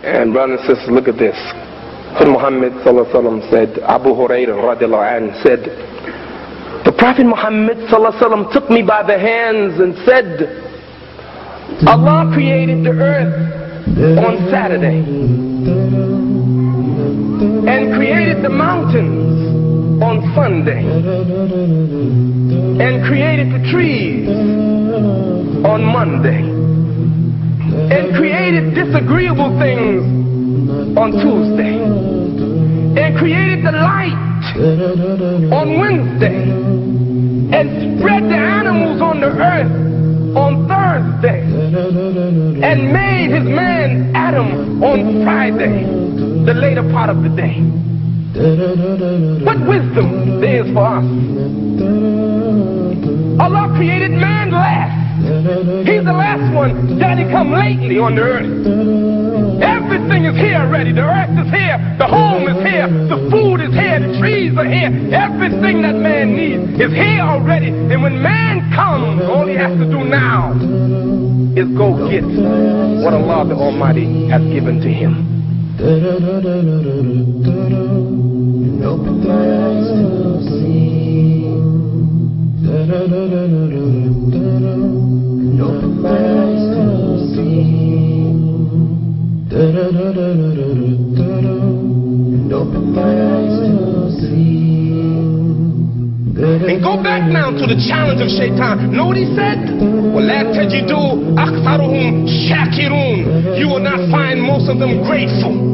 And brothers and sisters, look at this. Muhammad sallallahu alaihi wasallam said, Abu Hurairah radiallahu anhu said, the Prophet Muhammad sallallahu alaihi wasallam took me by the hands and said, Allah created the earth on Saturday and created the mountains on Sunday and created the trees on Monday and created disagreeable things on Tuesday and created the light on Wednesday and spread the animals on the earth on Thursday and made his man Adam on Friday, the later part of the day. What wisdom there is for us. Allah created man last. He's the last one that he come lately on the earth. Everything is here already. The earth is here. The home is here. The food is here. The trees are here. Everything that man needs is here already. And when man comes, all he has to do now is go get what Allah the Almighty has given to him. Open my eyes to see. Open my eyes to see. Open my eyes to see. And go back now to the challenge of Shaitan. Know what he said? وَلَا تَجِدُوا أَكْثَرُهُمْ شَاكِرُونَ. You will not find most of them grateful.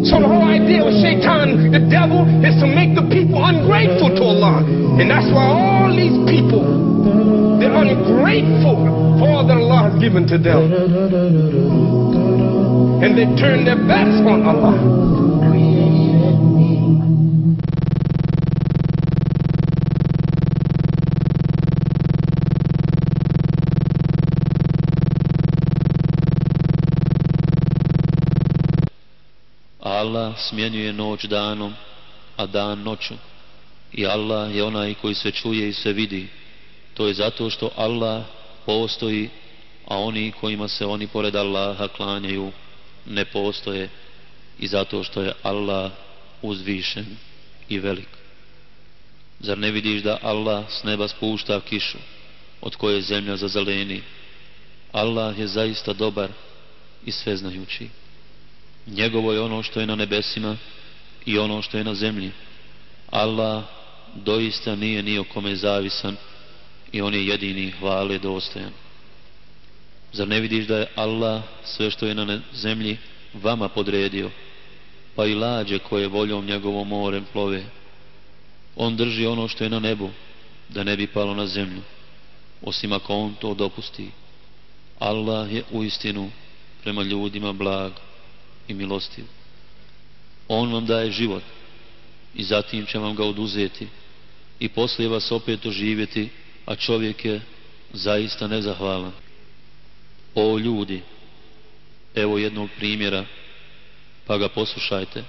So the whole idea of Shaitan, the devil, is to make the people ungrateful to Allah. And that's why all these people, they're ungrateful for all that Allah has given to them. And they turn their backs on Allah. Allah smjenjuje noć danom, a dan noću. I Allah je onaj koji sve čuje i sve vidi. To je zato što Allah postoji, a oni kojima se oni pored Allaha klanjaju ne postoje, i zato što je Allah uzvišen i velik. Zar ne vidiš da Allah s neba spušta kišu, od koje zemlja zazeleni? Allah je zaista dobar i sveznajući. Njegovo je ono što je na nebesima i ono što je na zemlji. Allah doista nije ni o kome zavisan i on je jedini hvale dostojan. Zar ne vidiš da je Allah sve što je na zemlji vama podredio, pa i lađe koje voljom njegovom morem plove? On drži ono što je na nebu, da ne bi palo na zemlju, osim ako on to dopusti. Allah je uistinu prema ljudima blag i milostiv. On vam daje život i zatim će vam ga oduzeti i poslije vas opet oživjeti, a čovjek je zaista nezahvalan. O ljudi, evo jednog primjera, pa ga poslušajte.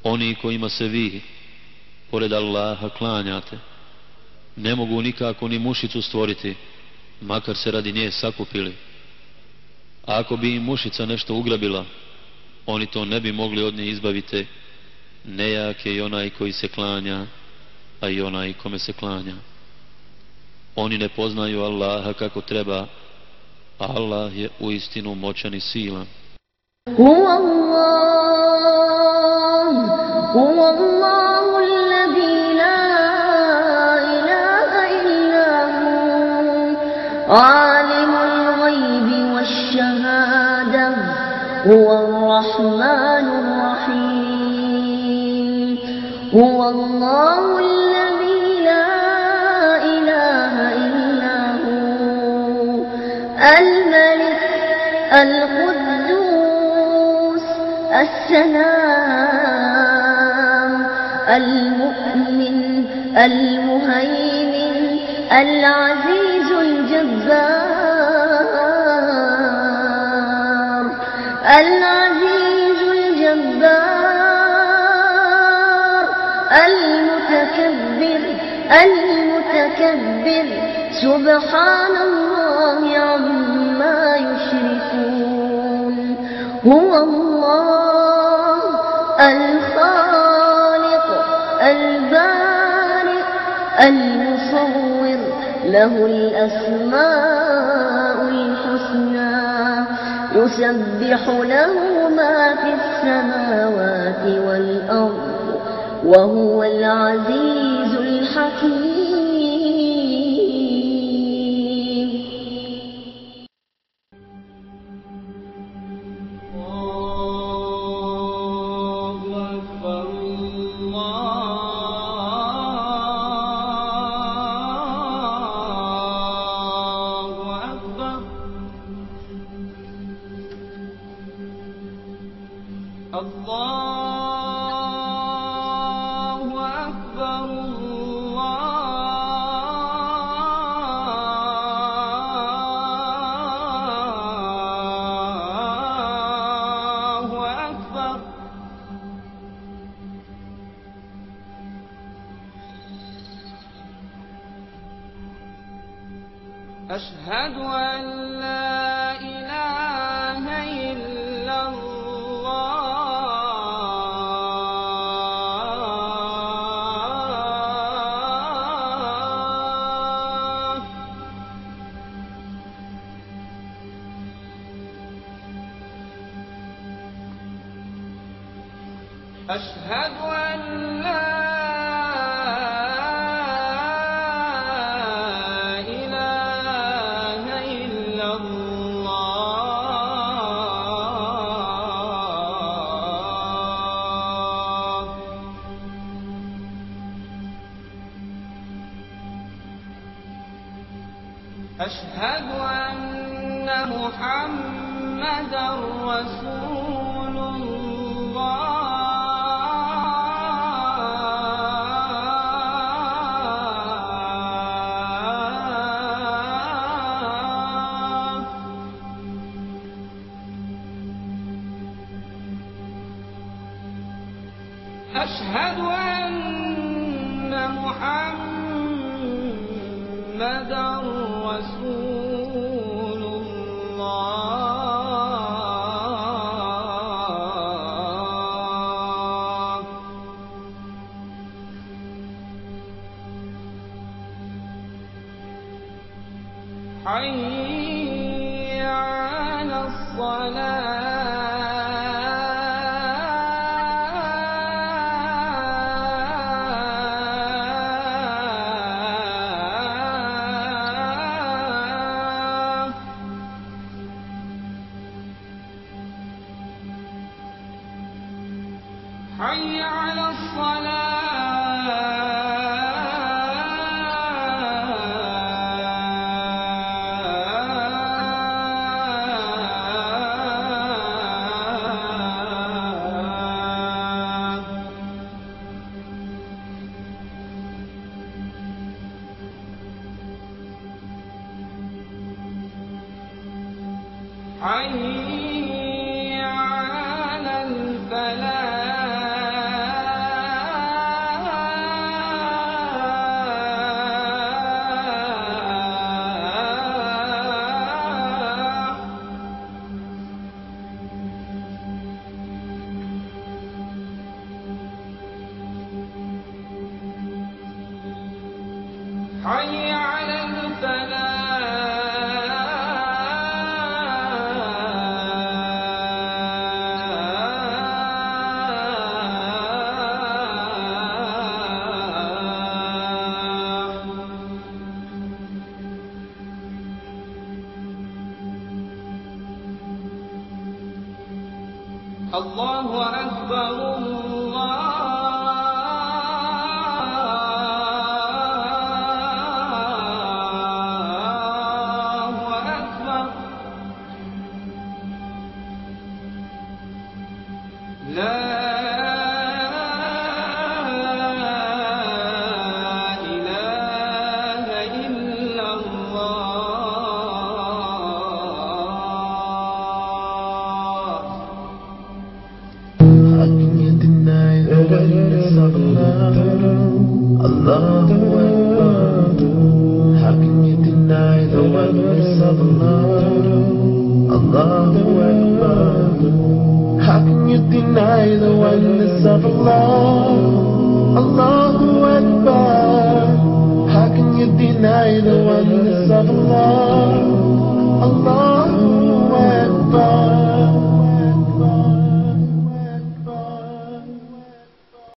Oni kojima se vi pored Allaha klanjate ne mogu nikako ni mušicu stvoriti, makar se radi nje sakupili. A ako bi im mušica nešto ugrabila, oni to ne bi mogli od nje izbaviti. Nejak je i onaj koji se klanja, a i onaj kome se klanja. Oni ne poznaju Allaha kako treba, a Allah je uistinu moćan i silan. هو الرحمن الرحيم هو الله الذي لا إله إلا هو الملك القدوس السلام المؤمن المهيمن العزيز الجبار العزيز الجبار المتكبر سبحان الله عما يشركون هو الله الخالق البارئ المصور، له الأسماء الحسنى، يسبح له ما في السماوات والأرض، وهو العزيز الحكيم. أشهد أن لا إله إلا الله. أشهد أن لا أشهد أن محمدًا رسول الله. أشهد أن محمدًا رسول الله. حي على الصلاة. حي على الصلاة. حي على الفلاح. حي على الفلاح. الله أكبر الله أكبر. لا إله إلا الله. How can you deny the oneness of Allah? Allahu Akbar. How can you deny the oneness of Allah? Allahu Akbar. How can you deny the oneness of Allah? Allahu Akbar. How can you deny the oneness of Allah? Allah